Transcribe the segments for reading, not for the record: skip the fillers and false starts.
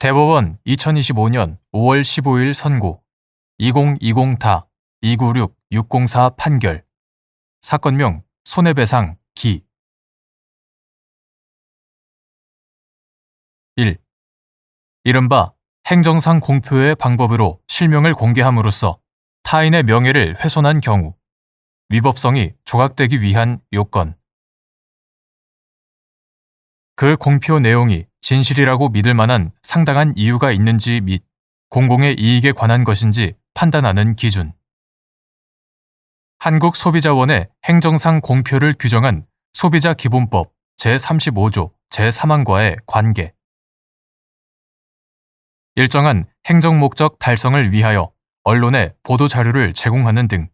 대법원 2025년 5월 15일 선고 2020-299604 판결 사건명 손해배상 기 1. 이른바 행정상 공표의 방법으로 실명을 공개함으로써 타인의 명예를 훼손한 경우 위법성이 조각되기 위한 요건. 그 공표 내용이 진실이라고 믿을 만한 상당한 이유가 있는지 및 공공의 이익에 관한 것인지 판단하는 기준. 한국소비자원의 행정상 공표를 규정한 소비자기본법 제35조 제3항과의 관계. 일정한 행정목적 달성을 위하여 언론에 보도자료를 제공하는 등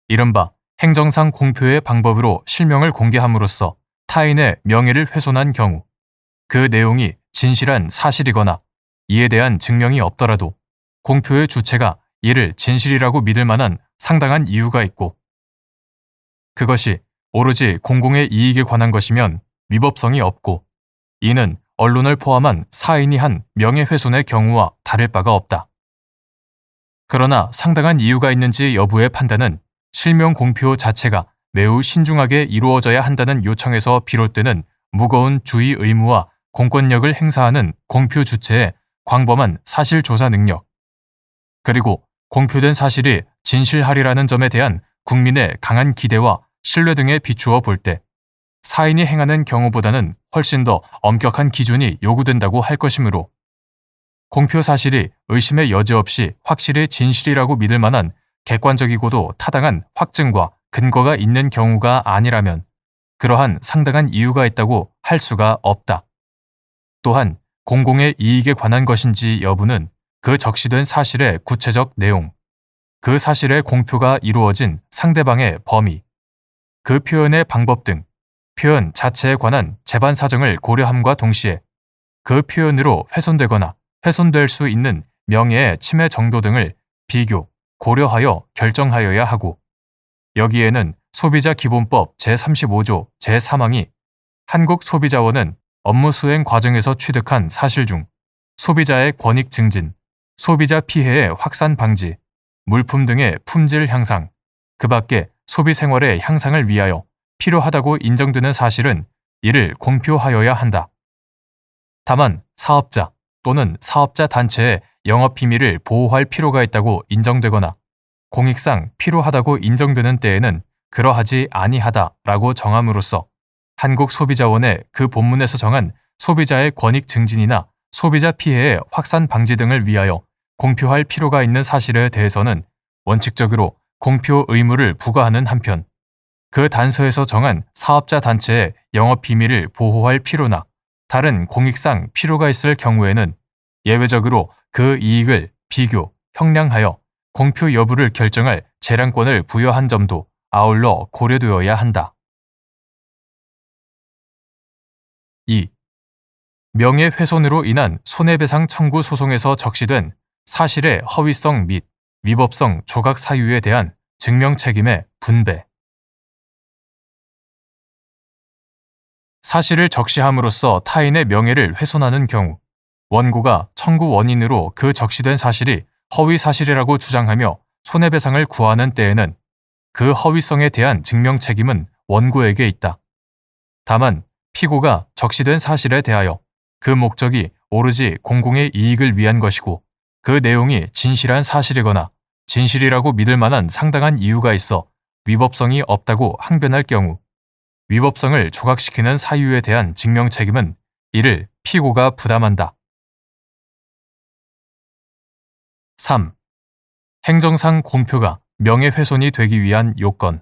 이른바 행정상 공표의 방법으로 실명을 공개함으로써 타인의 명예를 훼손한 경우 그 내용이 진실한 사실이거나 이에 대한 증명이 없더라도 공표의 주체가 이를 진실이라고 믿을 만한 상당한 이유가 있고 그것이 오로지 공공의 이익에 관한 것이면 위법성이 없고 이는 언론을 포함한 사인이 한 명예훼손의 경우와 다를 바가 없다. 그러나 상당한 이유가 있는지 여부의 판단은 실명 공표 자체가 매우 신중하게 이루어져야 한다는 요청에서 비롯되는 무거운 주의 의무와 공권력을 행사하는 공표 주체의 광범한 사실 조사 능력, 그리고 공표된 사실이 진실하리라는 점에 대한 국민의 강한 기대와 신뢰 등에 비추어 볼 때 사인이 행하는 경우보다는 훨씬 더 엄격한 기준이 요구된다고 할 것이므로 공표 사실이 의심의 여지 없이 확실히 진실이라고 믿을 만한 객관적이고도 타당한 확증과 근거가 있는 경우가 아니라면 그러한 상당한 이유가 있다고 할 수가 없다. 또한 공공의 이익에 관한 것인지 여부는 그 적시된 사실의 구체적 내용, 그 사실의 공표가 이루어진 상대방의 범위, 그 표현의 방법 등 표현 자체에 관한 재반 사정을 고려함과 동시에 그 표현으로 훼손되거나 훼손될 수 있는 명예의 침해 정도 등을 비교, 고려하여 결정하여야 하고 여기에는 소비자기본법 제35조 제3항이 한국소비자원은 업무 수행 과정에서 취득한 사실 중 소비자의 권익 증진, 소비자 피해의 확산 방지, 물품 등의 품질 향상, 그 밖에 소비 생활의 향상을 위하여 필요하다고 인정되는 사실은 이를 공표하여야 한다. 다만 사업자 또는 사업자 단체의 영업비밀을 보호할 필요가 있다고 인정되거나 공익상 필요하다고 인정되는 때에는 그러하지 아니하다라고 정함으로써 한국소비자원의 그 본문에서 정한 소비자의 권익 증진이나 소비자 피해의 확산 방지 등을 위하여 공표할 필요가 있는 사실에 대해서는 원칙적으로 공표 의무를 부과하는 한편 그 단서에서 정한 사업자 단체의 영업 비밀을 보호할 필요나 다른 공익상 필요가 있을 경우에는 예외적으로 그 이익을 비교, 형량하여 공표 여부를 결정할 재량권을 부여한 점도 아울러 고려되어야 한다. 2. 명예훼손으로 인한 손해배상 청구 소송에서 적시된 사실의 허위성 및 위법성 조각 사유에 대한 증명 책임의 분배. 사실을 적시함으로써 타인의 명예를 훼손하는 경우 원고가 청구 원인으로 그 적시된 사실이 허위 사실이라고 주장하며 손해배상을 구하는 때에는 그 허위성에 대한 증명 책임은 원고에게 있다. 다만 피고가 적시된 사실에 대하여 그 목적이 오로지 공공의 이익을 위한 것이고 그 내용이 진실한 사실이거나 진실이라고 믿을 만한 상당한 이유가 있어 위법성이 없다고 항변할 경우 위법성을 조각시키는 사유에 대한 증명 책임은 이를 피고가 부담한다. 3. 행정상 공표가 명예훼손이 되기 위한 요건.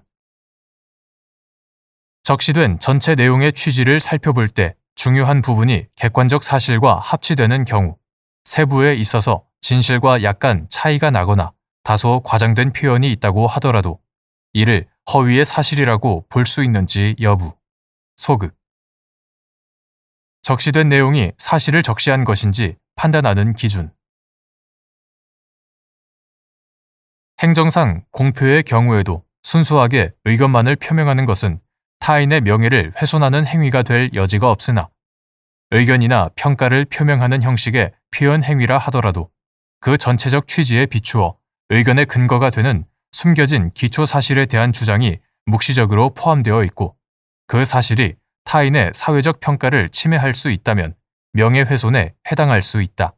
적시된 전체 내용의 취지를 살펴볼 때 중요한 부분이 객관적 사실과 합치되는 경우 세부에 있어서 진실과 약간 차이가 나거나 다소 과장된 표현이 있다고 하더라도 이를 허위의 사실이라고 볼 수 있는지 여부. 소극. 적시된 내용이 사실을 적시한 것인지 판단하는 기준. 행정상 공표의 경우에도 순수하게 의견만을 표명하는 것은 타인의 명예를 훼손하는 행위가 될 여지가 없으나 의견이나 평가를 표명하는 형식의 표현 행위라 하더라도 그 전체적 취지에 비추어 의견의 근거가 되는 숨겨진 기초 사실에 대한 주장이 묵시적으로 포함되어 있고 그 사실이 타인의 사회적 평가를 침해할 수 있다면 명예훼손에 해당할 수 있다.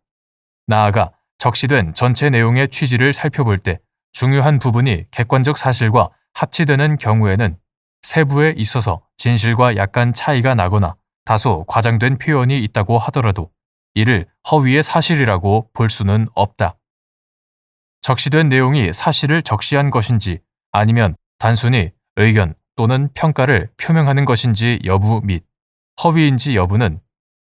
나아가 적시된 전체 내용의 취지를 살펴볼 때 중요한 부분이 객관적 사실과 합치되는 경우에는 세부에 있어서 진실과 약간 차이가 나거나 다소 과장된 표현이 있다고 하더라도 이를 허위의 사실이라고 볼 수는 없다. 적시된 내용이 사실을 적시한 것인지 아니면 단순히 의견 또는 평가를 표명하는 것인지 여부 및 허위인지 여부는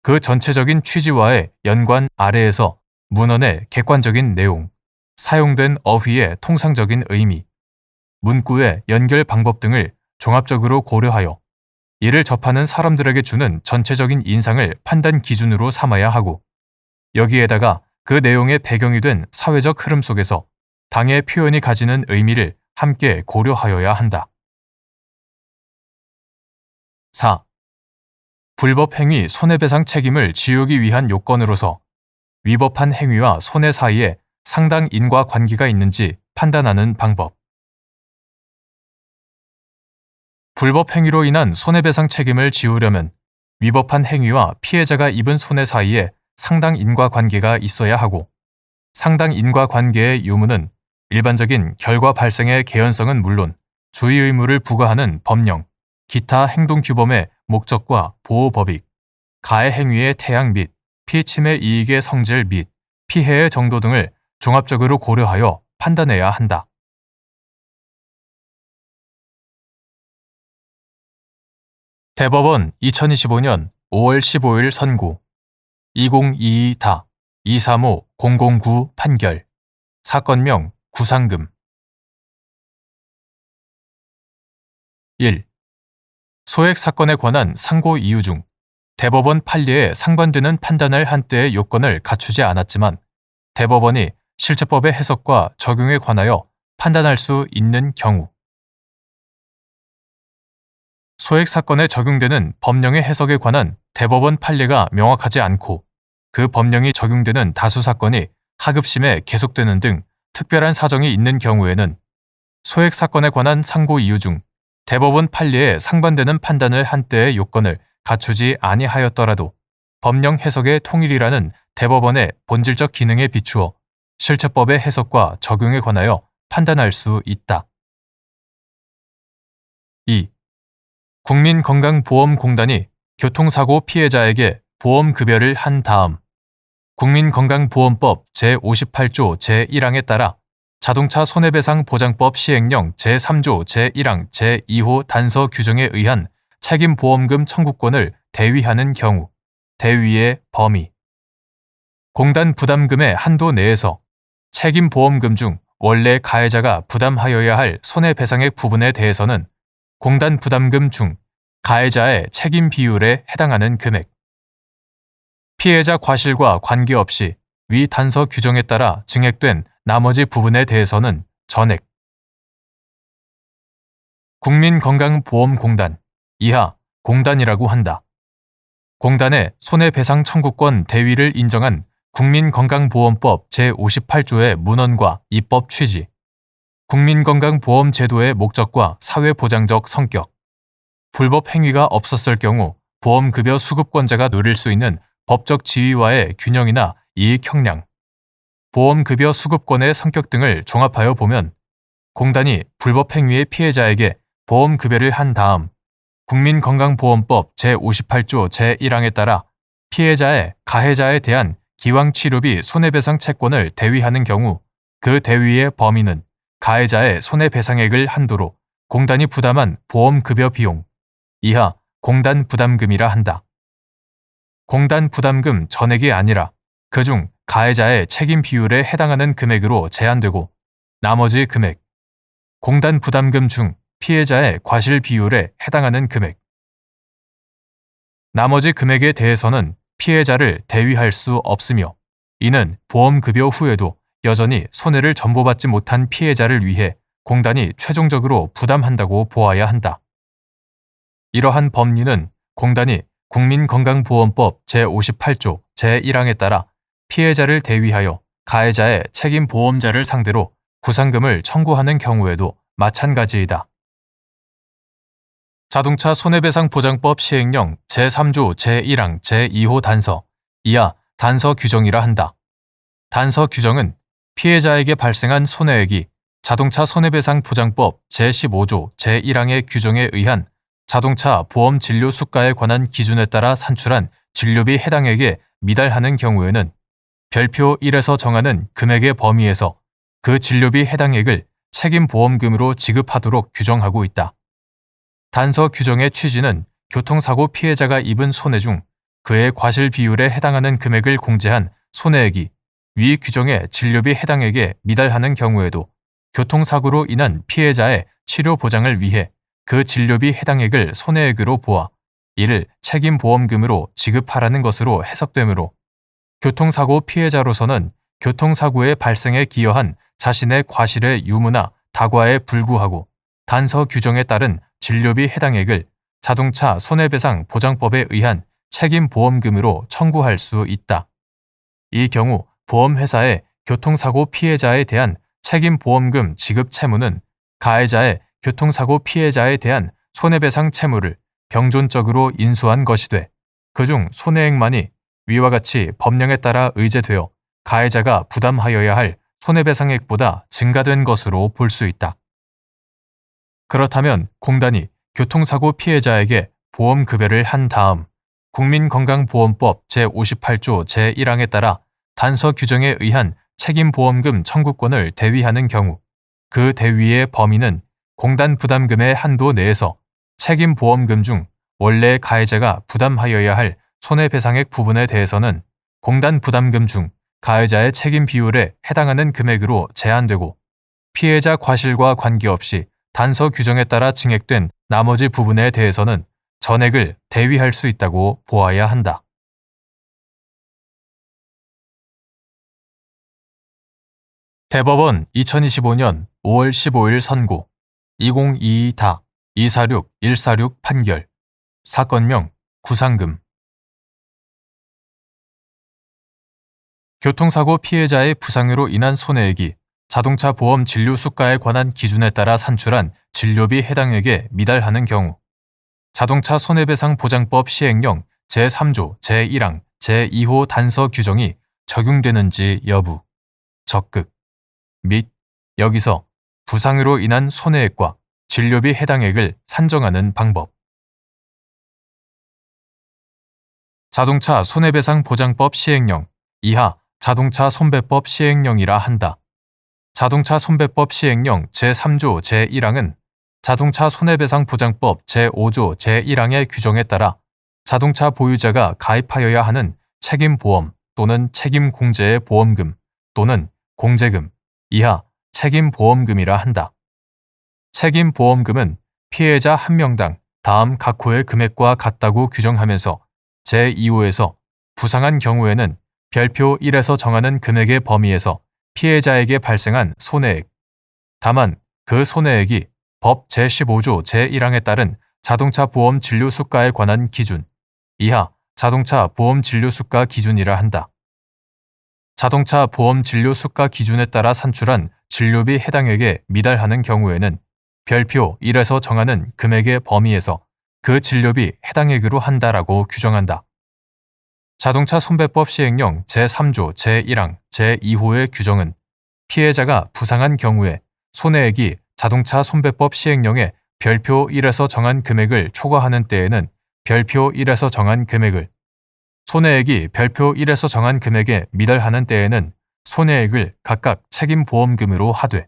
그 전체적인 취지와의 연관 아래에서 문헌의 객관적인 내용, 사용된 어휘의 통상적인 의미, 문구의 연결 방법 등을 종합적으로 고려하여 이를 접하는 사람들에게 주는 전체적인 인상을 판단 기준으로 삼아야 하고 여기에다가 그 내용의 배경이 된 사회적 흐름 속에서 당의 표현이 가지는 의미를 함께 고려하여야 한다. 4. 불법 행위 손해배상 책임을 지우기 위한 요건으로서 위법한 행위와 손해 사이에 상당 인과관계가 있는지 판단하는 방법. 불법 행위로 인한 손해배상 책임을 지우려면 위법한 행위와 피해자가 입은 손해 사이에 상당 인과관계가 있어야 하고 상당 인과관계의 유무는 일반적인 결과 발생의 개연성은 물론 주의 의무를 부과하는 법령, 기타 행동규범의 목적과 보호법익, 가해 행위의 태양 및 피침해 이익의 성질 및 피해의 정도 등을 종합적으로 고려하여 판단해야 한다. 대법원 2025년 5월 15일 선고 2022-235009 판결 사건명 구상금 1. 소액 사건에 관한 상고 이유 중 대법원 판례에 상반되는 판단할 한때의 요건을 갖추지 않았지만 대법원이 실체법의 해석과 적용에 관하여 판단할 수 있는 경우 소액 사건에 적용되는 법령의 해석에 관한 대법원 판례가 명확하지 않고 그 법령이 적용되는 다수 사건이 하급심에 계속되는 등 특별한 사정이 있는 경우에는 소액 사건에 관한 상고 이유 중 대법원 판례에 상반되는 판단을 한 때의 요건을 갖추지 아니하였더라도 법령 해석의 통일이라는 대법원의 본질적 기능에 비추어 실체법의 해석과 적용에 관하여 판단할 수 있다. 2. 국민건강보험공단이 교통사고 피해자에게 보험급여를 한 다음 국민건강보험법 제58조 제1항에 따라 자동차 손해배상 보장법 시행령 제3조 제1항 제2호 단서 규정에 의한 책임보험금 청구권을 대위하는 경우 대위의 범위 공단 부담금의 한도 내에서 책임보험금 중 원래 가해자가 부담하여야 할 손해배상액 부분에 대해서는 공단 부담금 중 가해자의 책임 비율에 해당하는 금액 피해자 과실과 관계없이 위 단서 규정에 따라 증액된 나머지 부분에 대해서는 전액 국민건강보험공단 이하 공단이라고 한다. 공단의 손해배상 청구권 대위를 인정한 국민건강보험법 제58조의 문헌과 입법 취지 국민건강보험제도의 목적과 사회보장적 성격 불법 행위가 없었을 경우 보험급여 수급권자가 누릴 수 있는 법적 지위와의 균형이나 이익 형량 보험급여 수급권의 성격 등을 종합하여 보면 공단이 불법 행위의 피해자에게 보험급여를 한 다음 국민건강보험법 제58조 제1항에 따라 피해자의 가해자에 대한 기왕치료비 손해배상 채권을 대위하는 경우 그 대위의 범위는 가해자의 손해배상액을 한도로 공단이 부담한 보험급여 비용 이하 공단 부담금이라 한다. 공단 부담금 전액이 아니라 그중 가해자의 책임 비율에 해당하는 금액으로 제한되고 나머지 금액, 공단 부담금 중 피해자의 과실 비율에 해당하는 금액, 나머지 금액에 대해서는 피해자를 대위할 수 없으며 이는 보험급여 후에도 여전히 손해를 전보받지 못한 피해자를 위해 공단이 최종적으로 부담한다고 보아야 한다. 이러한 법리는 공단이 국민건강보험법 제58조 제1항에 따라 피해자를 대위하여 가해자의 책임 보험자를 상대로 구상금을 청구하는 경우에도 마찬가지이다. 자동차 손해배상보장법 시행령 제3조 제1항 제2호 단서 이하 단서 규정이라 한다. 단서 규정은 피해자에게 발생한 손해액이 자동차 손해배상보장법 제15조 제1항의 규정에 의한 자동차 보험 진료 수가에 관한 기준에 따라 산출한 진료비 해당액에 미달하는 경우에는 별표 1에서 정하는 금액의 범위에서 그 진료비 해당액을 책임보험금으로 지급하도록 규정하고 있다. 단서 규정의 취지는 교통사고 피해자가 입은 손해 중 그의 과실 비율에 해당하는 금액을 공제한 손해액이 위 규정의 진료비 해당액에 미달하는 경우에도 교통사고로 인한 피해자의 치료 보장을 위해 그 진료비 해당액을 손해액으로 보아 이를 책임보험금으로 지급하라는 것으로 해석되므로 교통사고 피해자로서는 교통사고의 발생에 기여한 자신의 과실의 유무나 다과에 불구하고 단서 규정에 따른 진료비 해당액을 자동차 손해배상 보장법에 의한 책임보험금으로 청구할 수 있다. 이 경우 보험회사의 교통사고 피해자에 대한 책임보험금 지급 채무는 가해자의 교통사고 피해자에 대한 손해배상 채무를 병존적으로 인수한 것이 돼 그중 손해액만이 위와 같이 법령에 따라 의제되어 가해자가 부담하여야 할 손해배상액보다 증가된 것으로 볼 수 있다. 그렇다면 공단이 교통사고 피해자에게 보험급여를 한 다음 국민건강보험법 제58조 제1항에 따라 단서 규정에 의한 책임보험금 청구권을 대위하는 경우 그 대위의 범위는 공단 부담금의 한도 내에서 책임보험금 중 원래 가해자가 부담하여야 할 손해배상액 부분에 대해서는 공단 부담금 중 가해자의 책임 비율에 해당하는 금액으로 제한되고 피해자 과실과 관계없이 단서 규정에 따라 증액된 나머지 부분에 대해서는 전액을 대위할 수 있다고 보아야 한다. 대법원 2025년 5월 15일 선고 2022-246-146 판결 사건명 구상금 교통사고 피해자의 부상으로 인한 손해액이 자동차 보험 진료 수가에 관한 기준에 따라 산출한 진료비 해당액에 미달하는 경우 자동차 손해배상 보장법 시행령 제3조 제1항 제2호 단서 규정이 적용되는지 여부, 적극 및 여기서 부상으로 인한 손해액과 진료비 해당액을 산정하는 방법. 자동차 손해배상 보장법 시행령 이하 자동차 손배법 시행령이라 한다. 자동차 손배법 시행령 제3조 제1항은 자동차 손해배상 보장법 제5조 제1항의 규정에 따라 자동차 보유자가 가입하여야 하는 책임보험 또는 책임공제의 보험금 또는 공제금 이하 책임보험금이라 한다. 책임보험금은 피해자 한 명당 다음 각 호의 금액과 같다고 규정하면서 제2호에서 부상한 경우에는 별표 1에서 정하는 금액의 범위에서 피해자에게 발생한 손해액, 다만 그 손해액이 법 제15조 제1항에 따른 자동차 보험 진료 수가에 관한 기준 이하 자동차 보험 진료 수가 기준이라 한다. 자동차 보험 진료 수가 기준에 따라 산출한 진료비 해당액에 미달하는 경우에는 별표 1에서 정하는 금액의 범위에서 그 진료비 해당액으로 한다라고 규정한다. 자동차 손배법 시행령 제3조 제1항 제2호의 규정은 피해자가 부상한 경우에 손해액이 자동차 손배법 시행령의 별표 1에서 정한 금액을 초과하는 때에는 별표 1에서 정한 금액을, 손해액이 별표 1에서 정한 금액에 미달하는 때에는 손해액을 각각 책임보험금으로 하되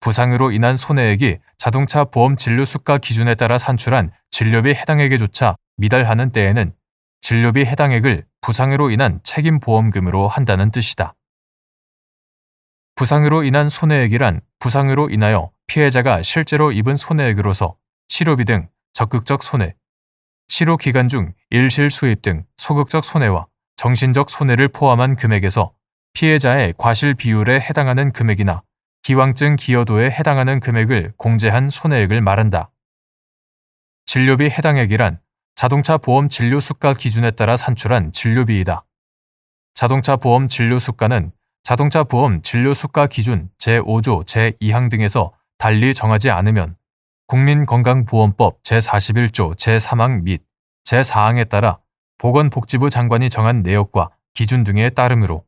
부상으로 인한 손해액이 자동차 보험 진료 수가 기준에 따라 산출한 진료비 해당액에조차 미달하는 때에는 진료비 해당액을 부상으로 인한 책임보험금으로 한다는 뜻이다. 부상으로 인한 손해액이란 부상으로 인하여 피해자가 실제로 입은 손해액으로서 치료비 등 적극적 손해, 치료 기간 중 일실 수입 등 소극적 손해와 정신적 손해를 포함한 금액에서 피해자의 과실 비율에 해당하는 금액이나 기왕증 기여도에 해당하는 금액을 공제한 손해액을 말한다. 진료비 해당액이란 자동차 보험 진료 수가 기준에 따라 산출한 진료비이다. 자동차 보험 진료 수가는 자동차 보험 진료 수가 기준 제5조 제2항 등에서 달리 정하지 않으면 국민건강보험법 제41조 제3항 및 제4항에 따라 보건복지부 장관이 정한 내역과 기준 등에 따르므로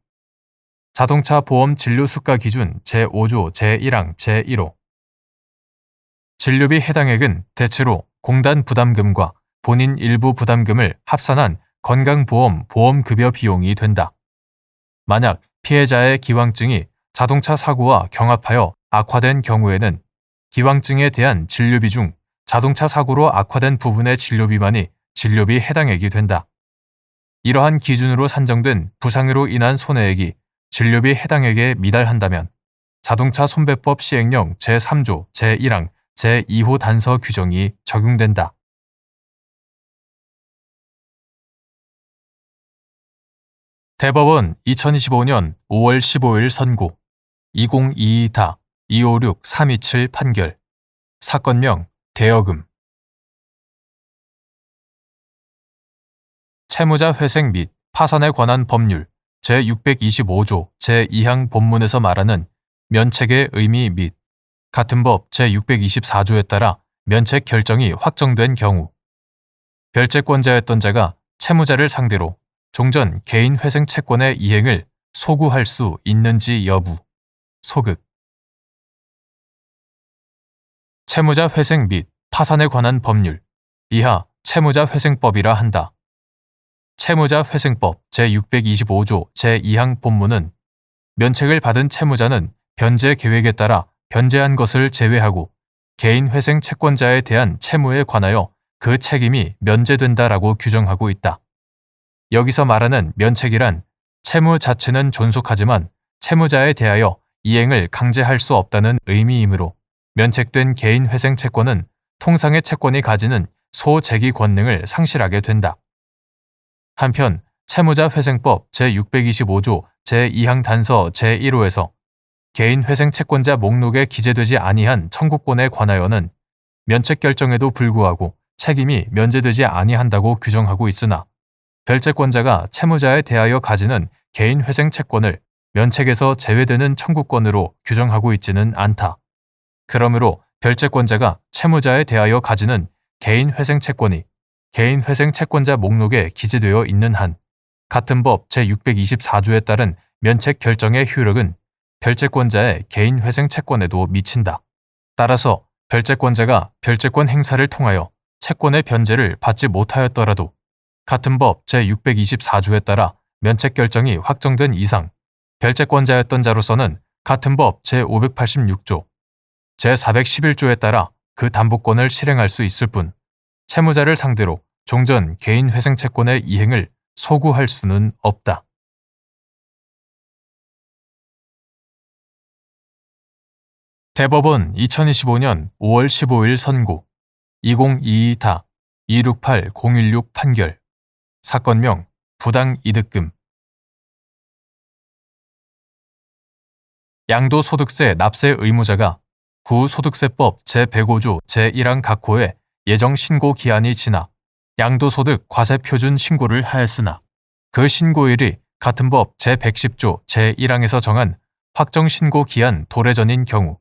자동차 보험 진료 수가 기준 제5조 제1항 제1호 진료비 해당액은 대체로 공단 부담금과 본인 일부 부담금을 합산한 건강보험 보험급여 비용이 된다. 만약 피해자의 기왕증이 자동차 사고와 경합하여 악화된 경우에는 기왕증에 대한 진료비 중 자동차 사고로 악화된 부분의 진료비만이 진료비 해당액이 된다. 이러한 기준으로 산정된 부상으로 인한 손해액이 진료비 해당액에 미달한다면 자동차 손배법 시행령 제3조 제1항 제2호 단서 규정이 적용된다. 대법원 2025년 5월 15일 선고 2022-256-327 판결 사건명 대여금 채무자 회생 및 파산에 관한 법률 제625조 제2항 본문에서 말하는 면책의 의미 및 같은 법 제624조에 따라 면책 결정이 확정된 경우 별채권자였던 자가 채무자를 상대로 종전 개인 회생 채권의 이행을 소구할 수 있는지 여부 소극 채무자 회생 및 파산에 관한 법률 이하 채무자 회생법이라 한다. 채무자 회생법 제625조 제2항 본문은 면책을 받은 채무자는 변제 계획에 따라 변제한 것을 제외하고 개인 회생 채권자에 대한 채무에 관하여 그 책임이 면제된다라고 규정하고 있다. 여기서 말하는 면책이란 채무 자체는 존속하지만 채무자에 대하여 이행을 강제할 수 없다는 의미이므로 면책된 개인 회생 채권은 통상의 채권이 가지는 소재기 권능을 상실하게 된다. 한편 채무자 회생법 제625조 제2항 단서 제1호에서 개인 회생 채권자 목록에 기재되지 아니한 청구권에 관하여는 면책 결정에도 불구하고 책임이 면제되지 아니한다고 규정하고 있으나 별채권자가 채무자에 대하여 가지는 개인 회생 채권을 면책에서 제외되는 청구권으로 규정하고 있지는 않다. 그러므로 별채권자가 채무자에 대하여 가지는 개인 회생 채권이 개인 회생 채권자 목록에 기재되어 있는 한 같은 법 제624조에 따른 면책 결정의 효력은 별채권자의 개인 회생 채권에도 미친다. 따라서 별채권자가 별채권 행사를 통하여 채권의 변제를 받지 못하였더라도 같은 법 제624조에 따라 면책 결정이 확정된 이상 별채권자였던 자로서는 같은 법 제586조, 제411조에 따라 그 담보권을 실행할 수 있을 뿐 채무자를 상대로 종전 개인 회생 채권의 이행을 소구할 수는 없다. 대법원 2025년 5월 15일 선고 2022-268-016 판결 사건명 부당이득금 양도소득세 납세 의무자가 구소득세법 제105조 제1항 각호의 예정 신고 기한이 지나 양도소득 과세표준 신고를 하였으나 그 신고일이 같은 법 제110조 제1항에서 정한 확정 신고 기한 도래 전인 경우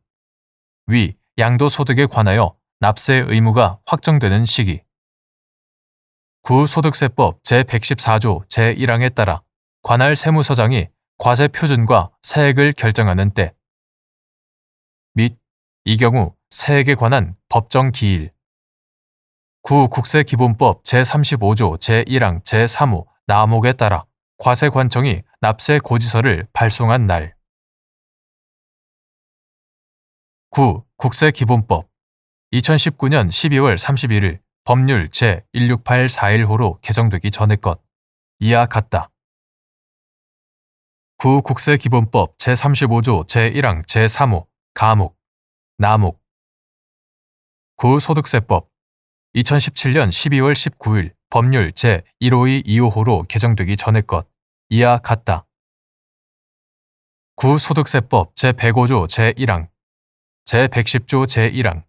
위 양도소득에 관하여 납세 의무가 확정되는 시기 구소득세법 제114조 제1항에 따라 관할 세무서장이 과세표준과 세액을 결정하는 때 및 이 경우 세액에 관한 법정 기일 국세기본법 제35조 제1항 제3호 나목에 따라 과세관청이 납세 고지서를 발송한 날 국세기본법 2019년 12월 31일 법률 제16841호로 개정되기 전의 것 이하 같다. 국세기본법 제35조 제1항 제3호 가목, 나목 구소득세법 2017년 12월 19일 법률 제15225호로 개정되기 전의 것 이하 같다. 구소득세법 제105조 제1항, 제110조 제1항,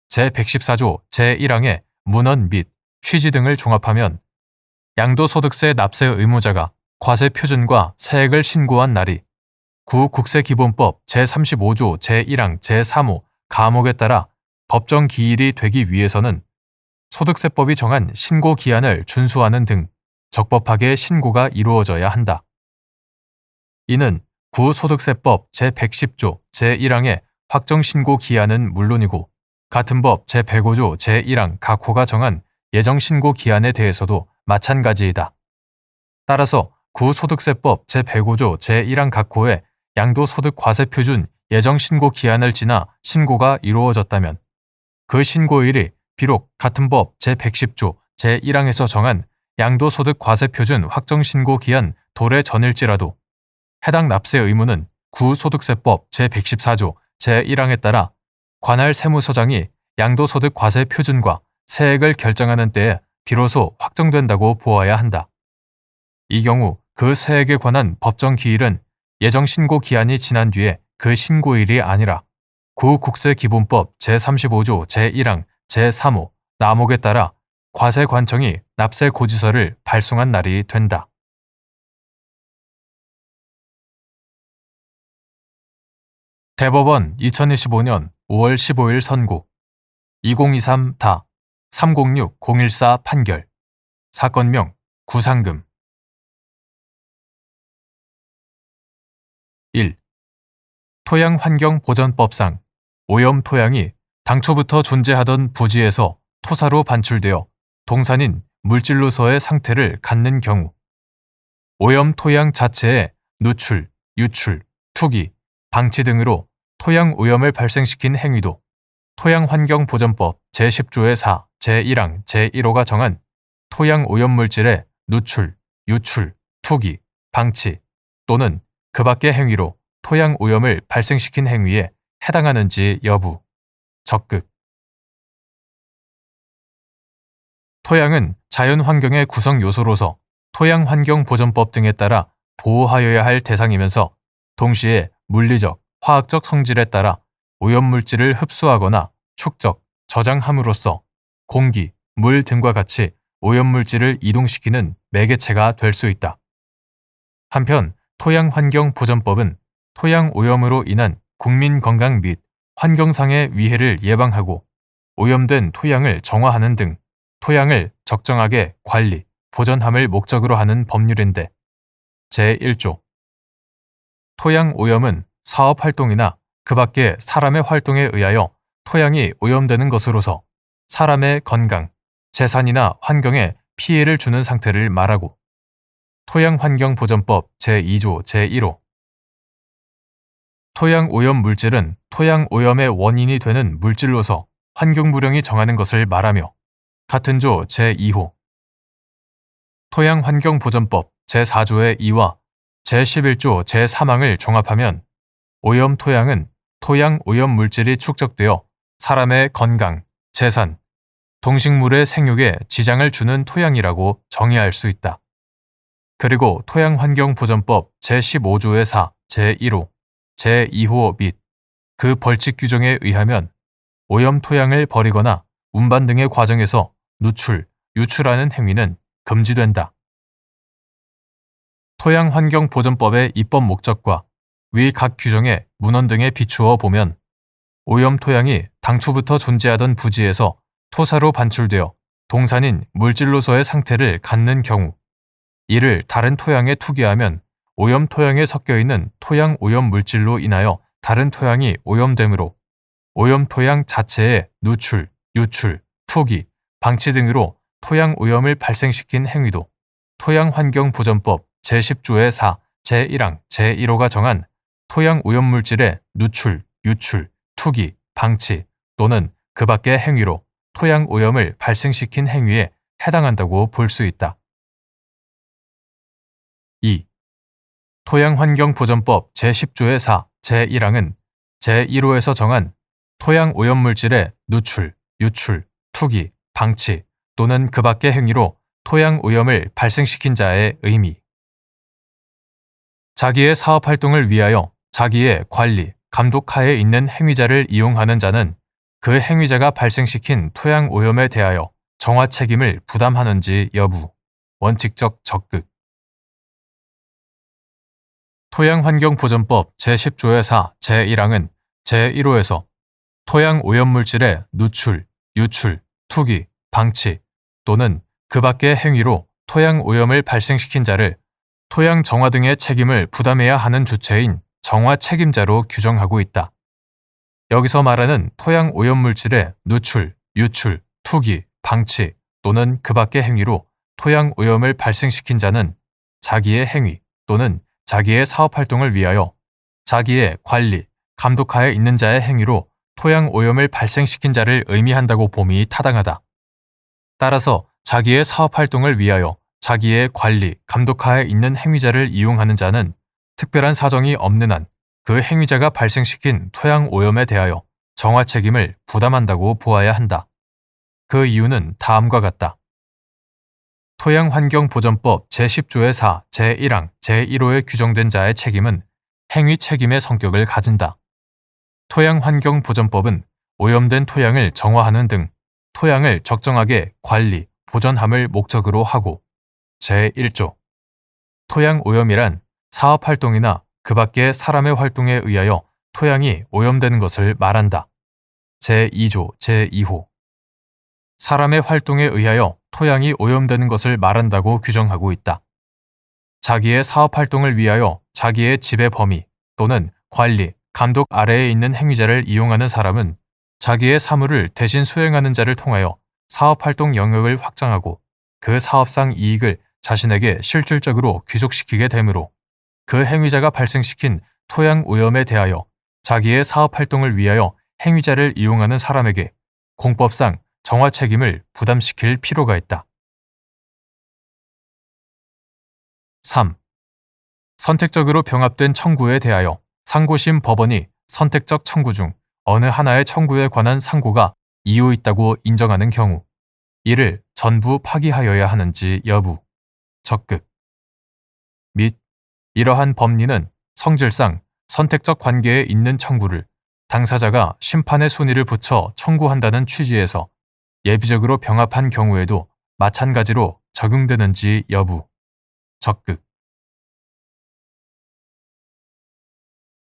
제114조 제1항의 문헌 및 취지 등을 종합하면 양도소득세 납세 의무자가 과세 표준과 세액을 신고한 날이 국세기본법 제35조 제1항 제3호 가목에 따라 법정 기일이 되기 위해서는 소득세법이 정한 신고 기한을 준수하는 등 적법하게 신고가 이루어져야 한다. 이는 구소득세법 제110조 제1항의 확정신고 기한은 물론이고 같은 법 제105조 제1항 각호가 정한 예정신고 기한에 대해서도 마찬가지이다. 따라서 구소득세법 제105조 제1항 각호의 양도소득과세표준 예정신고 기한을 지나 신고가 이루어졌다면 그 신고일이 비록 같은 법 제110조 제1항에서 정한 양도소득과세표준 확정신고 기한 도래 전일지라도 해당 납세 의무는 구소득세법 제114조 제1항에 따라 관할 세무서장이 양도소득과세 표준과 세액을 결정하는 때에 비로소 확정된다고 보아야 한다. 이 경우 그 세액에 관한 법정 기일은 예정 신고 기한이 지난 뒤에 그 신고일이 아니라 국세기본법 제35조 제1항 제3호 나목에 따라 과세관청이 납세고지서를 발송한 날이 된다. 대법원 2025년 5월 15일 선고 2023다 306-014 판결 사건명 구상금 1. 토양환경보전법상 오염토양이 당초부터 존재하던 부지에서 토사로 반출되어 동산인 물질로서의 상태를 갖는 경우 오염토양 자체의 누출, 유출, 투기, 방치 등으로 토양 오염을 발생시킨 행위도 토양환경보전법 제10조의 4, 제1항, 제1호가 정한 토양 오염물질의 누출, 유출, 투기, 방치 또는 그 밖의 행위로 토양 오염을 발생시킨 행위에 해당하는지 여부, 적극. 토양은 자연환경의 구성 요소로서 토양환경보전법 등에 따라 보호하여야 할 대상이면서 동시에 물리적, 화학적 성질에 따라 오염물질을 흡수하거나 축적, 저장함으로써 공기, 물 등과 같이 오염물질을 이동시키는 매개체가 될 수 있다. 한편 토양환경보전법은 토양 오염으로 인한 국민 건강 및 환경상의 위해를 예방하고 오염된 토양을 정화하는 등 토양을 적정하게 관리, 보존함을 목적으로 하는 법률인데 제1조 토양 오염은 사업활동이나 그 밖의 사람의 활동에 의하여 토양이 오염되는 것으로서 사람의 건강, 재산이나 환경에 피해를 주는 상태를 말하고 토양환경보전법 제2조 제1호 토양 오염 물질은 토양 오염의 원인이 되는 물질로서 환경부령이 정하는 것을 말하며 같은 조 제2호 토양환경보전법 제4조의 2와 제11조 제3항을 종합하면 오염 토양은 토양 오염 물질이 축적되어 사람의 건강, 재산, 동식물의 생육에 지장을 주는 토양이라고 정의할 수 있다. 그리고 토양환경보전법 제15조의 4, 제1호, 제2호 및 그 벌칙 규정에 의하면 오염 토양을 버리거나 운반 등의 과정에서 누출, 유출하는 행위는 금지된다. 토양환경보전법의 입법 목적과 위 각 규정의 문헌 등에 비추어 보면 오염 토양이 당초부터 존재하던 부지에서 토사로 반출되어 동산인 물질로서의 상태를 갖는 경우 이를 다른 토양에 투기하면 오염 토양에 섞여 있는 토양 오염 물질로 인하여 다른 토양이 오염되므로 오염 토양 자체의 누출, 유출, 투기, 방치 등으로 토양 오염을 발생시킨 행위도 토양환경보전법 제10조의 4, 제1항, 제1호가 정한 토양 오염 물질의 누출, 유출, 투기, 방치 또는 그 밖의 행위로 토양 오염을 발생시킨 행위에 해당한다고 볼 수 있다. 2. 토양환경보전법 제10조의 4, 제1항은 제1호에서 정한 토양 오염 물질의 누출, 유출, 투기, 방치 또는 그 밖의 행위로 토양 오염을 발생시킨 자의 의미. 자기의 사업활동을 위하여 자기의 관리, 감독하에 있는 행위자를 이용하는 자는 그 행위자가 발생시킨 토양 오염에 대하여 정화 책임을 부담하는지 여부, 원칙적 적극. 토양환경보전법 제10조의 4, 제1항은 제1호에서 토양 오염물질의 누출, 유출, 투기, 방치 또는 그 밖의 행위로 토양 오염을 발생시킨 자를 토양 정화 등의 책임을 부담해야 하는 주체인 정화 책임자로 규정하고 있다. 여기서 말하는 토양 오염물질의 누출, 유출, 투기, 방치 또는 그 밖의 행위로 토양 오염을 발생시킨 자는 자기의 행위 또는 자기의 사업활동을 위하여 자기의 관리, 감독하에 있는 자의 행위로 토양 오염을 발생시킨 자를 의미한다고 봄이 타당하다. 따라서 자기의 사업활동을 위하여 자기의 관리, 감독하에 있는 행위자를 이용하는 자는 특별한 사정이 없는 한 그 행위자가 발생시킨 토양 오염에 대하여 정화 책임을 부담한다고 보아야 한다. 그 이유는 다음과 같다. 토양환경보전법 제10조의 4, 제1항, 제1호에 규정된 자의 책임은 행위 책임의 성격을 가진다. 토양환경보전법은 오염된 토양을 정화하는 등 토양을 적정하게 관리, 보존함을 목적으로 하고 제1조 토양 오염이란 사업활동이나 그 밖의 사람의 활동에 의하여 토양이 오염되는 것을 말한다. 제2조 제2호 사람의 활동에 의하여 토양이 오염되는 것을 말한다고 규정하고 있다. 자기의 사업활동을 위하여 자기의 지배 범위 또는 관리, 감독 아래에 있는 행위자를 이용하는 사람은 자기의 사무를 대신 수행하는 자를 통하여 사업활동 영역을 확장하고 그 사업상 이익을 자신에게 실질적으로 귀속시키게 되므로 그 행위자가 발생시킨 토양 오염에 대하여 자기의 사업활동을 위하여 행위자를 이용하는 사람에게 공법상 정화 책임을 부담시킬 필요가 있다. 3. 선택적으로 병합된 청구에 대하여 상고심 법원이 선택적 청구 중 어느 하나의 청구에 관한 상고가 이유 있다고 인정하는 경우 이를 전부 파기하여야 하는지 여부, 적극. 및 이러한 법리는 성질상 선택적 관계에 있는 청구를 당사자가 심판의 순위를 붙여 청구한다는 취지에서 예비적으로 병합한 경우에도 마찬가지로 적용되는지 여부, 적극.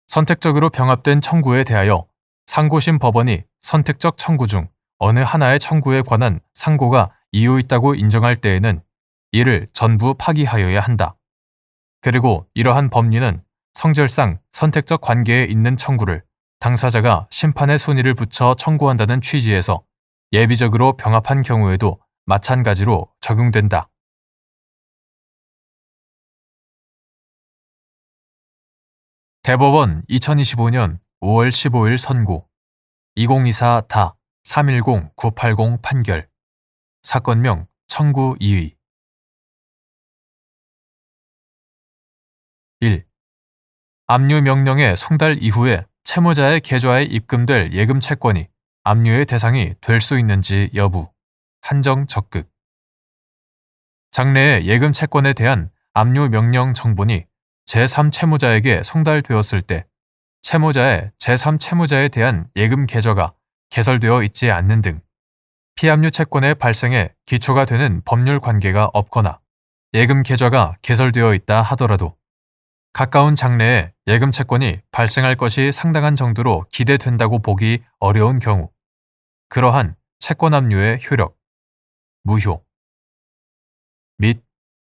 선택적으로 병합된 청구에 대하여 상고심 법원이 선택적 청구 중 어느 하나의 청구에 관한 상고가 이유 있다고 인정할 때에는 이를 전부 파기하여야 한다. 그리고 이러한 법리는 성질상 선택적 관계에 있는 청구를 당사자가 심판의 순위를 붙여 청구한다는 취지에서 예비적으로 병합한 경우에도 마찬가지로 적용된다. 대법원 2025년 5월 15일 선고 2024다 310-980 판결 사건명 청구 2의 1. 압류 명령의 송달 이후에 채무자의 계좌에 입금될 예금 채권이 압류의 대상이 될 수 있는지 여부, 한정 적극. 장래의 예금 채권에 대한 압류 명령 정본이 제3채무자에게 송달되었을 때 채무자의 제3채무자에 대한 예금 계좌가 개설되어 있지 않는 등 피압류 채권의 발생에 기초가 되는 법률 관계가 없거나 예금 계좌가 개설되어 있다 하더라도 가까운 장래에 예금 채권이 발생할 것이 상당한 정도로 기대된다고 보기 어려운 경우 그러한 채권 압류의 효력, 무효 및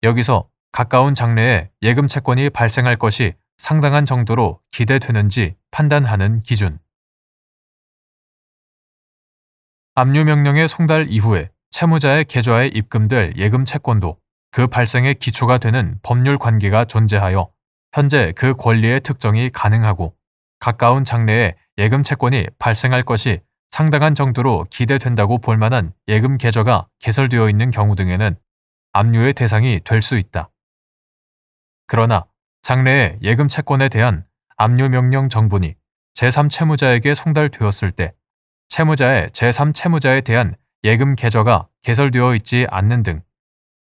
여기서 가까운 장래에 예금 채권이 발생할 것이 상당한 정도로 기대되는지 판단하는 기준. 압류 명령의 송달 이후에 채무자의 계좌에 입금될 예금 채권도 그 발생의 기초가 되는 법률 관계가 존재하여 현재 그 권리의 특정이 가능하고 가까운 장래에 예금 채권이 발생할 것이 상당한 정도로 기대된다고 볼 만한 예금 계좌가 개설되어 있는 경우 등에는 압류의 대상이 될 수 있다. 그러나 장래에 예금 채권에 대한 압류 명령 정본이 제3채무자에게 송달되었을 때 채무자의 제3채무자에 대한 예금 계좌가 개설되어 있지 않는 등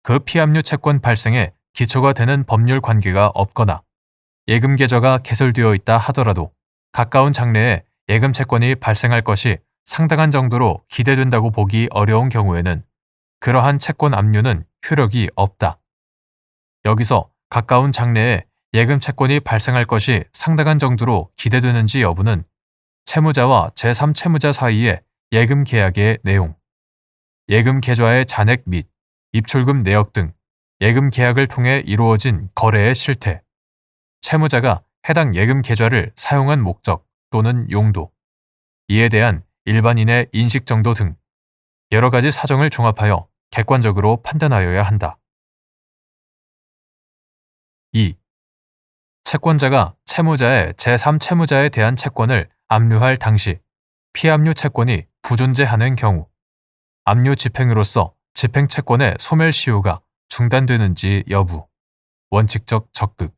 그 피압류 채권 발생에 기초가 되는 법률 관계가 없거나 예금 계좌가 개설되어 있다 하더라도 가까운 장래에 예금 채권이 발생할 것이 상당한 정도로 기대된다고 보기 어려운 경우에는 그러한 채권 압류는 효력이 없다. 여기서 가까운 장래에 예금 채권이 발생할 것이 상당한 정도로 기대되는지 여부는 채무자와 제3채무자 사이의 예금 계약의 내용, 예금 계좌의 잔액 및 입출금 내역 등 예금 계약을 통해 이루어진 거래의 실태, 채무자가 해당 예금 계좌를 사용한 목적 또는 용도, 이에 대한 일반인의 인식 정도 등 여러 가지 사정을 종합하여 객관적으로 판단하여야 한다. 2. 채권자가 채무자의 제3채무자에 대한 채권을 압류할 당시 피압류 채권이 부존재하는 경우 압류 집행으로서 집행채권의 소멸시효가 중단되는지 여부, 원칙적 적극.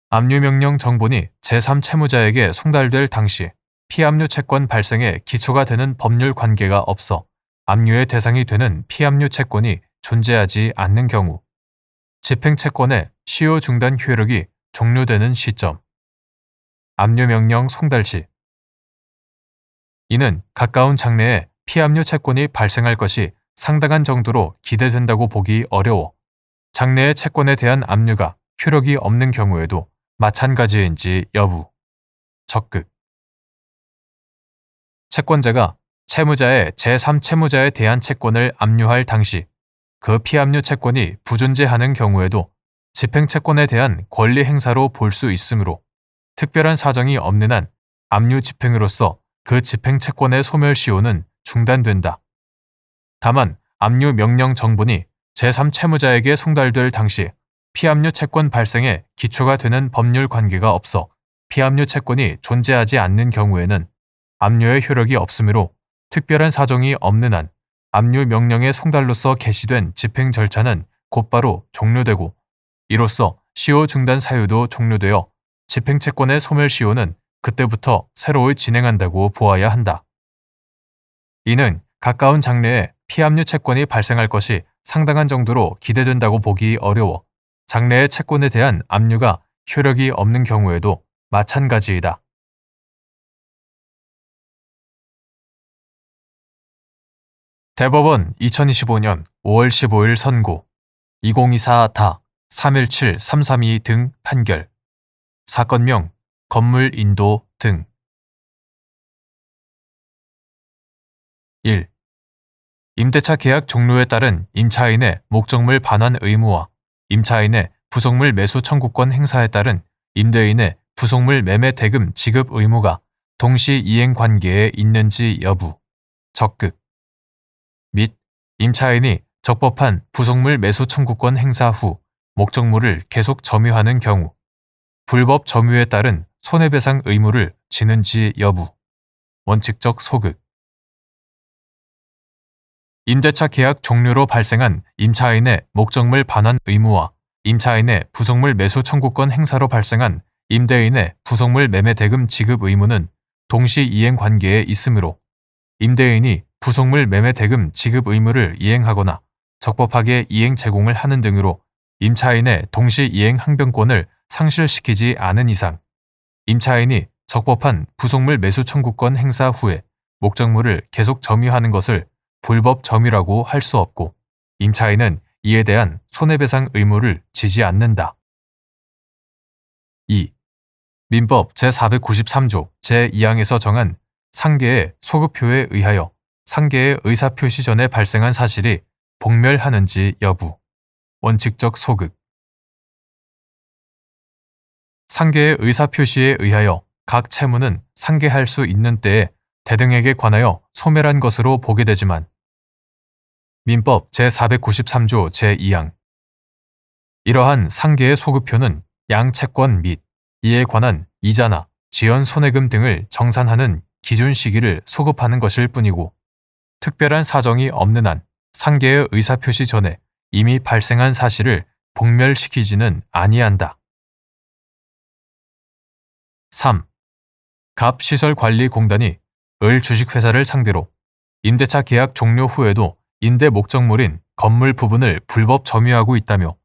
압류명령 정본이 제3채무자에게 송달될 당시 피압류 채권 발생에 기초가 되는 법률 관계가 없어 압류의 대상이 되는 피압류 채권이 존재하지 않는 경우 집행채권의 시효 중단 효력이 종료되는 시점, 압류명령 송달 시. 이는 가까운 장래에 피압류 채권이 발생할 것이 상당한 정도로 기대된다고 보기 어려워 장래의 채권에 대한 압류가 효력이 없는 경우에도 마찬가지인지 여부, 적극. 채권자가 채무자의 제3채무자에 대한 채권을 압류할 당시 그 피압류 채권이 부존재하는 경우에도 집행채권에 대한 권리 행사로 볼 수 있으므로 특별한 사정이 없는 한 압류 집행으로서 그 집행채권의 소멸시효는 중단된다. 다만 압류 명령 정본이 제3채무자에게 송달될 당시 피압류 채권 발생에 기초가 되는 법률 관계가 없어 피압류 채권이 존재하지 않는 경우에는 압류의 효력이 없으므로 특별한 사정이 없는 한 압류 명령의 송달로서 개시된 집행 절차는 곧바로 종료되고 이로써 시효 중단 사유도 종료되어 집행채권의 소멸시효는 그때부터 새로이 진행한다고 보아야 한다. 이는 가까운 장래에 피압류 채권이 발생할 것이 상당한 정도로 기대된다고 보기 어려워 장래의 채권에 대한 압류가 효력이 없는 경우에도 마찬가지이다. 대법원 2025년 5월 15일 선고 2024다 317332 등 판결 사건명 건물 인도 등 1. 임대차 계약 종료에 따른 임차인의 목적물 반환 의무와 임차인의 부속물 매수 청구권 행사에 따른 임대인의 부속물 매매 대금 지급 의무가 동시 이행 관계에 있는지 여부, 적극. 및 임차인이 적법한 부속물 매수 청구권 행사 후 목적물을 계속 점유하는 경우 불법 점유에 따른 손해배상 의무를 지는지 여부, 원칙적 소극. 임대차 계약 종료로 발생한 임차인의 목적물 반환 의무와 임차인의 부속물 매수 청구권 행사로 발생한 임대인의 부속물 매매 대금 지급 의무는 동시 이행 관계에 있으므로 임대인이 부속물 매매 대금 지급 의무를 이행하거나 적법하게 이행 제공을 하는 등으로 임차인의 동시 이행 항변권을 상실시키지 않은 이상 임차인이 적법한 부속물 매수 청구권 행사 후에 목적물을 계속 점유하는 것을 불법 점유라고 할 수 없고 임차인은 이에 대한 손해배상 의무를 지지 않는다. 2. 민법 제493조 제2항에서 정한 상계의 소급표에 의하여 상계의 의사표시 전에 발생한 사실이 복멸하는지 여부, 원칙적 소극. 상계의 의사표시에 의하여 각 채무는 상계할 수 있는 때에 대등에게 관하여 소멸한 것으로 보게 되지만 민법 제493조 제2항 이러한 상계의 소급표는 양채권 및 이에 관한 이자나 지연 손해금 등을 정산하는 기준 시기를 소급하는 것일 뿐이고 특별한 사정이 없는 한 상계의 의사표시 전에 이미 발생한 사실을 복멸시키지는 아니한다. 3. 갑시설관리공단이 을 주식회사를 상대로 임대차 계약 종료 후에도 임대 목적물인 건물 부분을 불법 점유하고 있다며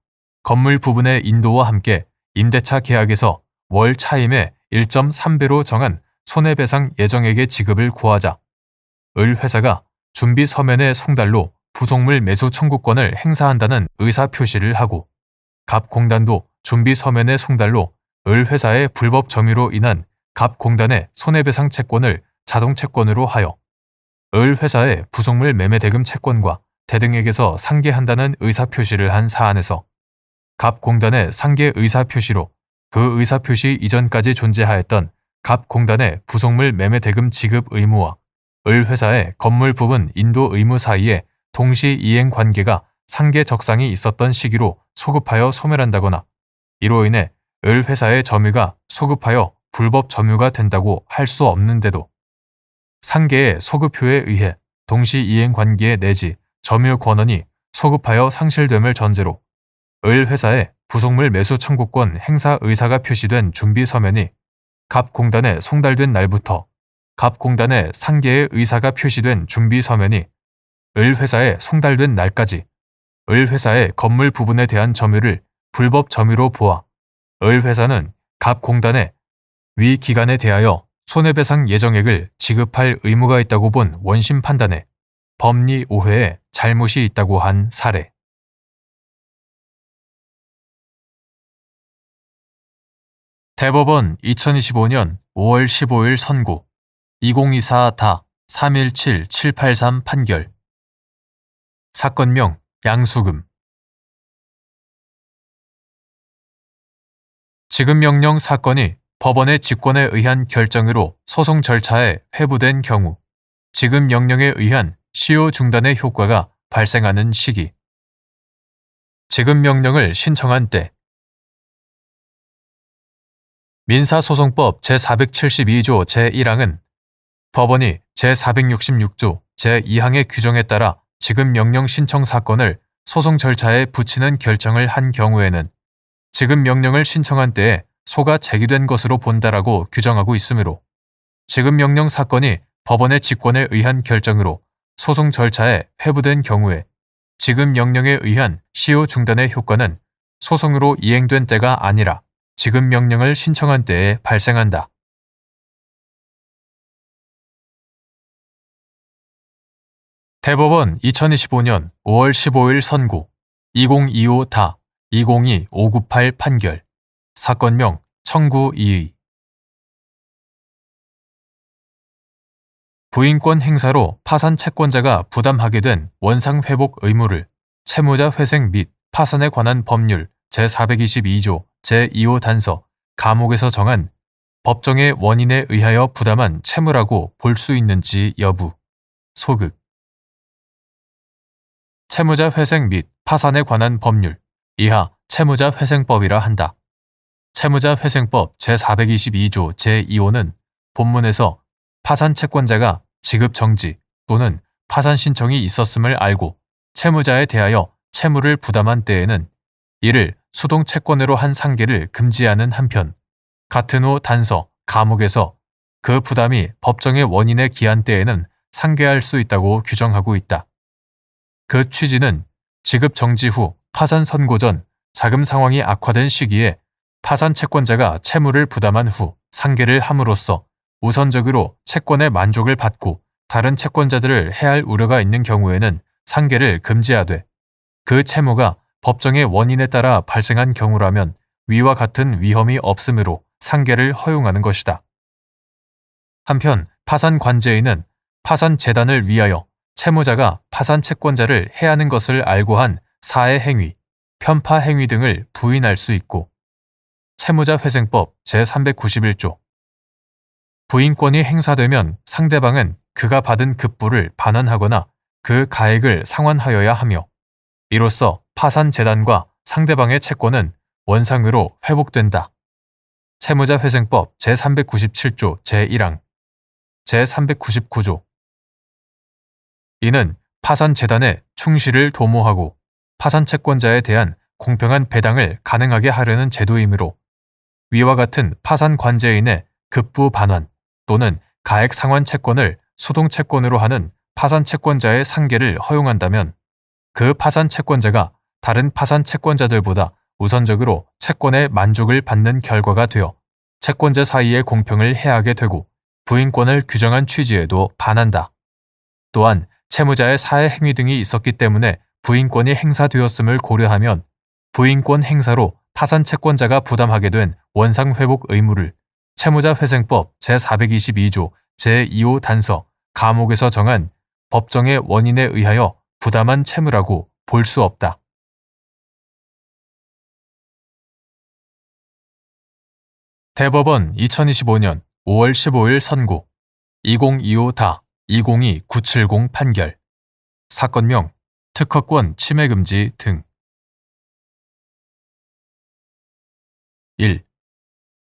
건물 부분의 인도와 함께 임대차 계약에서 월 차임의 1.3배로 정한 손해배상 예정액의 지급을 구하자 을 회사가 준비 서면의 송달로 부속물 매수 청구권을 행사한다는 의사 표시를 하고, 갑공단도 준비 서면의 송달로 을 회사의 불법 점유로 인한 갑공단의 손해배상 채권을 자동 채권으로 하여 을 회사의 부속물 매매 대금 채권과 대등에게서 상계한다는 의사 표시를 한 사안에서 갑공단의 상계 의사 표시로 그 의사 표시 이전까지 존재하였던 갑공단의 부속물 매매 대금 지급 의무와 을 회사의 건물 부분 인도 의무 사이에 동시 이행 관계가 상계 적상이 있었던 시기로 소급하여 소멸한다거나 이로 인해 을 회사의 점유가 소급하여 불법 점유가 된다고 할 수 없는데도 상계의 소급효에 의해 동시 이행 관계 내지 점유 권한이 소급하여 상실됨을 전제로 을 회사의 부속물 매수 청구권 행사 의사가 표시된 준비 서면이 갑공단에 송달된 날부터 갑공단의 상계의 의사가 표시된 준비 서면이 을 회사에 송달된 날까지 을 회사의 건물 부분에 대한 점유를 불법 점유로 보아 을 회사는 갑공단에 위 기간에 대하여 손해배상 예정액을 지급할 의무가 있다고 본 원심 판단에 법리 오해에 잘못이 있다고 한 사례. 대법원 2025년 5월 15일 선고 2024다 317783 판결. 사건명 양수금. 지급명령 사건이 법원의 직권에 의한 결정으로 소송 절차에 회부된 경우 지급명령에 의한 시효 중단의 효과가 발생하는 시기. 지급명령을 신청한 때 민사소송법 제472조 제1항은 법원이 제466조 제2항의 규정에 따라 지급명령 신청 사건을 소송 절차에 붙이는 결정을 한 경우에는 지급명령을 신청한 때에 소가 제기된 것으로 본다라고 규정하고 있으므로 지급명령 사건이 법원의 직권에 의한 결정으로 소송 절차에 회부된 경우에 지급명령에 의한 시효 중단의 효과는 소송으로 이행된 때가 아니라 지급명령을 신청한 때에 발생한다. 대법원 2025년 5월 15일 선고 2025다 202598 판결. 사건명 청구 이의. 부인권 행사로 파산 채권자가 부담하게 된 원상 회복 의무를 채무자 회생 및 파산에 관한 법률 제422조 제2호 단서 가목에서 정한 법정의 원인에 의하여 부담한 채무라고 볼 수 있는지 여부. 소극. 채무자 회생 및 파산에 관한 법률 이하 채무자 회생법이라 한다. 채무자 회생법 제422조 제2호는 본문에서 파산 채권자가 지급 정지 또는 파산 신청이 있었음을 알고 채무자에 대하여 채무를 부담한 때에는 이를 수동 채권으로 한 상계를 금지하는 한편 같은 호 단서 가목에서 그 부담이 법정의 원인에 기한 때에는 상계할 수 있다고 규정하고 있다. 그 취지는 지급 정지 후 파산 선고 전 자금 상황이 악화된 시기에 파산 채권자가 채무를 부담한 후 상계를 함으로써 우선적으로 채권의 만족을 받고 다른 채권자들을 해할 우려가 있는 경우에는 상계를 금지하되 그 채무가 법정의 원인에 따라 발생한 경우라면 위와 같은 위험이 없으므로 상계를 허용하는 것이다. 한편 파산 관제인은 파산 재단을 위하여 채무자가 파산 채권자를 해하는 것을 알고 한 사해 행위, 편파 행위 등을 부인할 수 있고 채무자 회생법 제391조 부인권이 행사되면 상대방은 그가 받은 급부를 반환하거나 그 가액을 상환하여야 하며 이로써 파산 재단과 상대방의 채권은 원상으로 회복된다. 채무자 회생법 제397조 제1항 제399조 이는 파산 재단의 충실을 도모하고 파산 채권자에 대한 공평한 배당을 가능하게 하려는 제도이므로 위와 같은 파산 관제인의 급부 반환 또는 가액 상환 채권을 수동 채권으로 하는 파산 채권자의 상계를 허용한다면 그 파산 채권자가 다른 파산 채권자들보다 우선적으로 채권의 만족을 받는 결과가 되어 채권자 사이의 공평을 해하게 되고 부인권을 규정한 취지에도 반한다. 또한 채무자의 사회 행위 등이 있었기 때문에 부인권이 행사되었음을 고려하면 부인권 행사로 파산 채권자가 부담하게 된 원상회복 의무를 채무자회생법 제422조 제2호 단서 가목에서 정한 법정의 원인에 의하여 부담한 채무라고 볼 수 없다. 대법원 2025년 5월 15일 선고 2025-202970 판결 사건명 특허권 침해금지 등 1.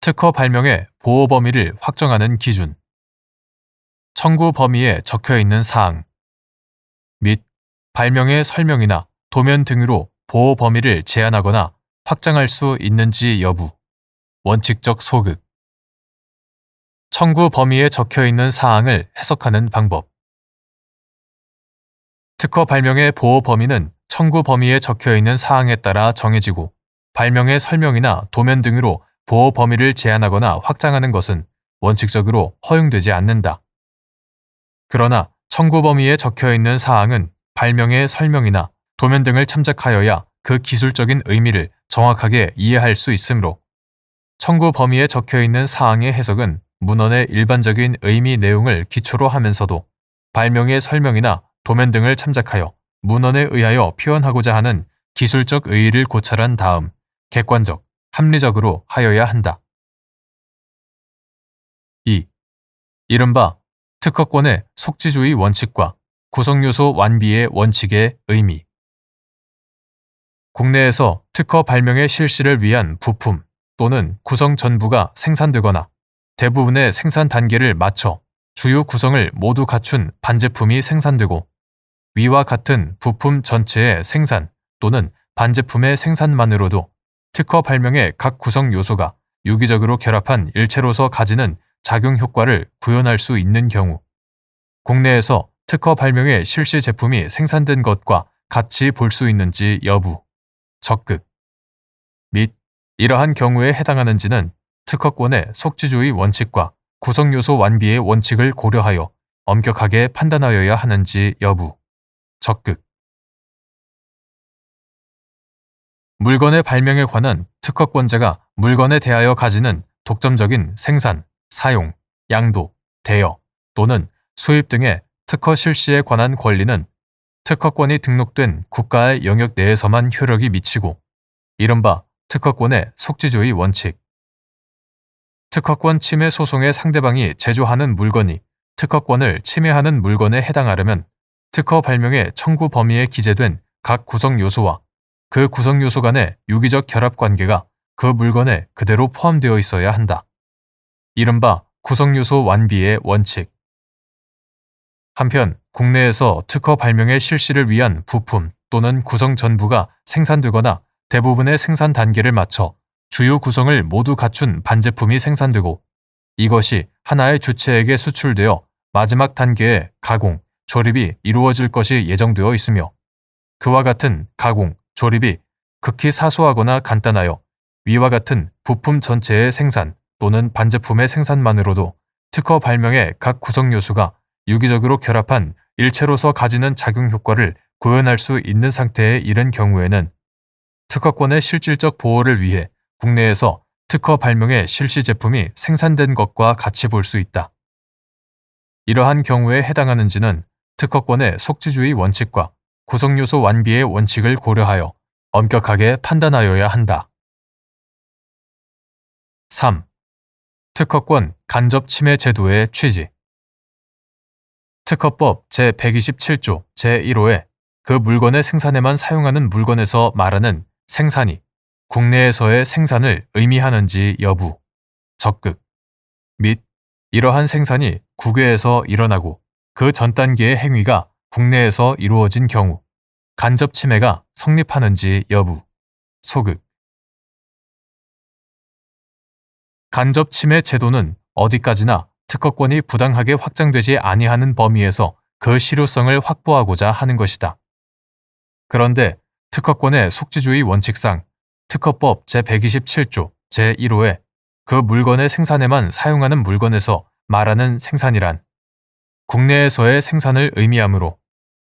특허 발명의 보호 범위를 확정하는 기준 청구 범위에 적혀있는 사항 및 발명의 설명이나 도면 등으로 보호 범위를 제한하거나 확장할 수 있는지 여부 원칙적 소극 청구 범위에 적혀있는 사항을 해석하는 방법 특허 발명의 보호 범위는 청구 범위에 적혀있는 사항에 따라 정해지고 발명의 설명이나 도면 등으로 보호 범위를 제한하거나 확장하는 것은 원칙적으로 허용되지 않는다. 그러나 청구 범위에 적혀있는 사항은 발명의 설명이나 도면 등을 참작하여야 그 기술적인 의미를 정확하게 이해할 수 있으므로 청구 범위에 적혀있는 사항의 해석은 문헌의 일반적인 의미 내용을 기초로 하면서도 발명의 설명이나 도면 등을 참작하여 문헌에 의하여 표현하고자 하는 기술적 의의를 고찰한 다음 객관적, 합리적으로 하여야 한다. 2. 이른바 특허권의 속지주의 원칙과 구성요소 완비의 원칙의 의미 국내에서 특허 발명의 실시를 위한 부품 또는 구성 전부가 생산되거나 대부분의 생산 단계를 마쳐 주요 구성을 모두 갖춘 반제품이 생산되고 위와 같은 부품 전체의 생산 또는 반제품의 생산만으로도 특허 발명의 각 구성 요소가 유기적으로 결합한 일체로서 가지는 작용 효과를 구현할 수 있는 경우 국내에서 특허 발명의 실시 제품이 생산된 것과 같이 볼 수 있는지 여부, 적극 및 이러한 경우에 해당하는지는 특허권의 속지주의 원칙과 구성요소 완비의 원칙을 고려하여 엄격하게 판단하여야 하는지 여부, 적극 물건의 발명에 관한 특허권자가 물건에 대하여 가지는 독점적인 생산, 사용, 양도, 대여 또는 수입 등의 특허 실시에 관한 권리는 특허권이 등록된 국가의 영역 내에서만 효력이 미치고 이른바 특허권의 속지주의 원칙 특허권 침해 소송의 상대방이 제조하는 물건이 특허권을 침해하는 물건에 해당하려면 특허 발명의 청구 범위에 기재된 각 구성 요소와 그 구성 요소 간의 유기적 결합 관계가 그 물건에 그대로 포함되어 있어야 한다. 이른바 구성 요소 완비의 원칙. 한편 국내에서 특허 발명의 실시를 위한 부품 또는 구성 전부가 생산되거나 대부분의 생산 단계를 마쳐 주요 구성을 모두 갖춘 반제품이 생산되고 이것이 하나의 주체에게 수출되어 마지막 단계의 가공, 조립이 이루어질 것이 예정되어 있으며 그와 같은 가공, 조립이 극히 사소하거나 간단하여 위와 같은 부품 전체의 생산 또는 반제품의 생산만으로도 특허 발명의 각 구성 요소가 유기적으로 결합한 일체로서 가지는 작용 효과를 구현할 수 있는 상태에 이른 경우에는 특허권의 실질적 보호를 위해 국내에서 특허 발명의 실시 제품이 생산된 것과 같이 볼 수 있다. 이러한 경우에 해당하는지는 특허권의 속지주의 원칙과 구성요소 완비의 원칙을 고려하여 엄격하게 판단하여야 한다. 3. 특허권 간접 침해 제도의 취지 특허법 제127조 제1호에 그 물건의 생산에만 사용하는 물건에서 말하는 생산이 국내에서의 생산을 의미하는지 여부, 적극 및 이러한 생산이 국외에서 일어나고 그 전 단계의 행위가 국내에서 이루어진 경우 간접 침해가 성립하는지 여부, 소극 간접 침해 제도는 어디까지나 특허권이 부당하게 확장되지 아니하는 범위에서 그 실효성을 확보하고자 하는 것이다. 그런데 특허권의 속지주의 원칙상 특허법 제127조 제1호에 그 물건의 생산에만 사용하는 물건에서 말하는 생산이란 국내에서의 생산을 의미하므로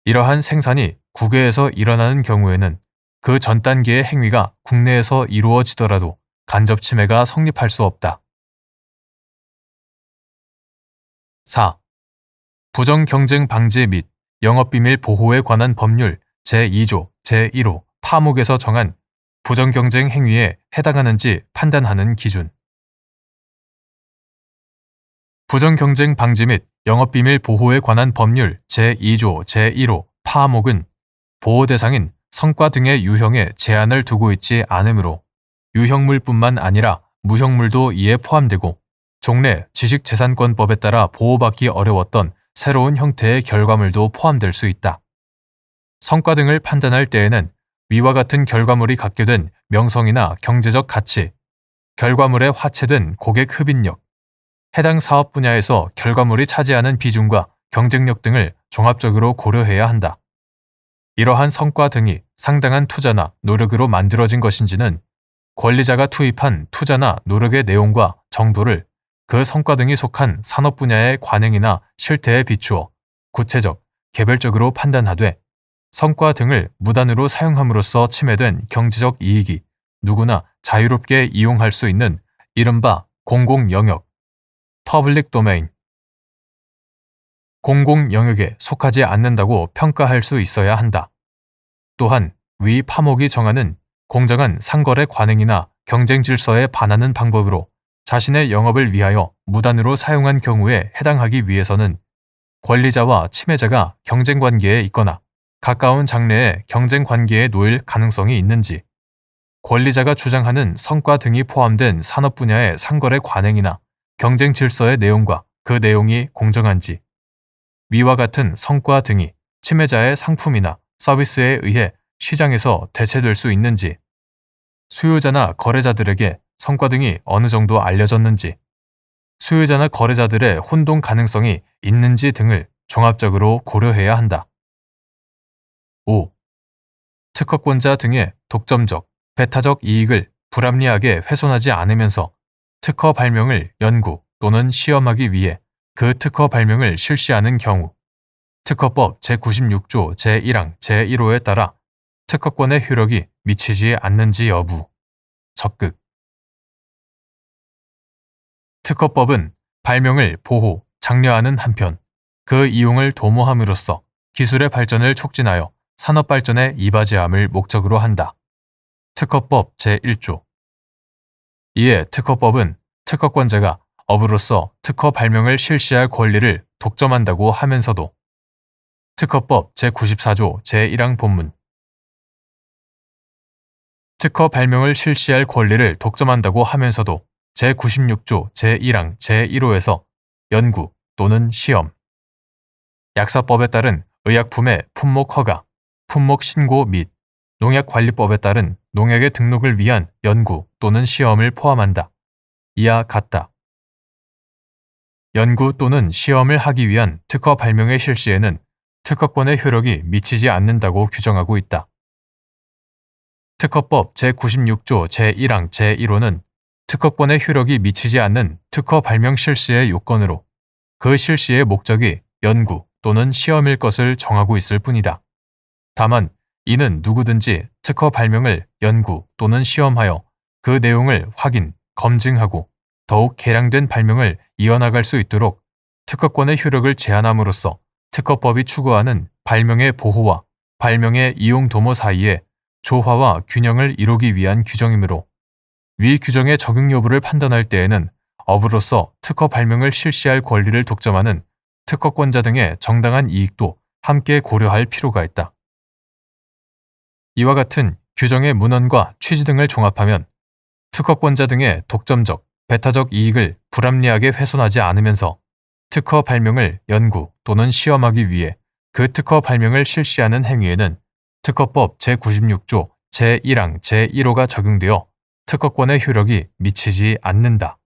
이러한 생산이 국외에서 일어나는 경우에는 그 전 단계의 행위가 국내에서 이루어지더라도 간접 침해가 성립할 수 없다. 4. 부정경쟁 방지 및 영업비밀 보호에 관한 법률 제2조 제1호 파목에서 정한 부정경쟁 행위에 해당하는지 판단하는 기준. 부정경쟁 방지 및 영업비밀 보호에 관한 법률 제2조 제1호 파목은 보호 대상인 성과 등의 유형에 제한을 두고 있지 않으므로 유형물뿐만 아니라 무형물도 이에 포함되고 종래 지식재산권법에 따라 보호받기 어려웠던 새로운 형태의 결과물도 포함될 수 있다. 성과 등을 판단할 때에는 위와 같은 결과물이 갖게 된 명성이나 경제적 가치, 결과물에 화체된 고객 흡인력, 해당 사업 분야에서 결과물이 차지하는 비중과 경쟁력 등을 종합적으로 고려해야 한다. 이러한 성과 등이 상당한 투자나 노력으로 만들어진 것인지는 권리자가 투입한 투자나 노력의 내용과 정도를 그 성과 등이 속한 산업 분야의 관행이나 실태에 비추어 구체적, 개별적으로 판단하되 성과 등을 무단으로 사용함으로써 침해된 경제적 이익이 누구나 자유롭게 이용할 수 있는 이른바 공공영역, 퍼블릭 도메인, 공공영역에 속하지 않는다고 평가할 수 있어야 한다. 또한 위 파목이 정하는 공정한 상거래 관행이나 경쟁 질서에 반하는 방법으로 자신의 영업을 위하여 무단으로 사용한 경우에 해당하기 위해서는 권리자와 침해자가 경쟁 관계에 있거나 가까운 장래에 경쟁 관계에 놓일 가능성이 있는지, 권리자가 주장하는 성과 등이 포함된 산업 분야의 상거래 관행이나 경쟁 질서의 내용과 그 내용이 공정한지, 위와 같은 성과 등이 침해자의 상품이나 서비스에 의해 시장에서 대체될 수 있는지, 수요자나 거래자들에게 성과 등이 어느 정도 알려졌는지, 수요자나 거래자들의 혼동 가능성이 있는지 등을 종합적으로 고려해야 한다. 5. 특허권자 등의 독점적, 배타적 이익을 불합리하게 훼손하지 않으면서 특허 발명을 연구 또는 시험하기 위해 그 특허 발명을 실시하는 경우 특허법 제96조 제1항 제1호에 따라 특허권의 효력이 미치지 않는지 여부. 적극. 특허법은 발명을 보호, 장려하는 한편 그 이용을 도모함으로써 기술의 발전을 촉진하여 산업 발전에 이바지함을 목적으로 한다. 특허법 제1조. 이에 특허법은 특허권자가 업으로서 특허 발명을 실시할 권리를 독점한다고 하면서도 특허법 제94조 제1항 본문 특허 발명을 실시할 권리를 독점한다고 하면서도 제96조 제1항 제1호에서 연구 또는 시험, 약사법에 따른 의약품의 품목 허가, 품목 신고 및 농약관리법에 따른 농약의 등록을 위한 연구 또는 시험을 포함한다. 이와 같다. 연구 또는 시험을 하기 위한 특허 발명의 실시에는 특허권의 효력이 미치지 않는다고 규정하고 있다. 특허법 제96조 제1항 제1호는 특허권의 효력이 미치지 않는 특허 발명 실시의 요건으로 그 실시의 목적이 연구 또는 시험일 것을 정하고 있을 뿐이다. 다만 이는 누구든지 특허 발명을 연구 또는 시험하여 그 내용을 확인, 검증하고 더욱 개량된 발명을 이어나갈 수 있도록 특허권의 효력을 제한함으로써 특허법이 추구하는 발명의 보호와 발명의 이용 도모 사이에 조화와 균형을 이루기 위한 규정이므로 위 규정의 적용 여부를 판단할 때에는 업으로서 특허 발명을 실시할 권리를 독점하는 특허권자 등의 정당한 이익도 함께 고려할 필요가 있다. 이와 같은 규정의 문헌과 취지 등을 종합하면 특허권자 등의 독점적, 배타적 이익을 불합리하게 훼손하지 않으면서 특허 발명을 연구 또는 시험하기 위해 그 특허 발명을 실시하는 행위에는 특허법 제96조 제1항 제1호가 적용되어 특허권의 효력이 미치지 않는다.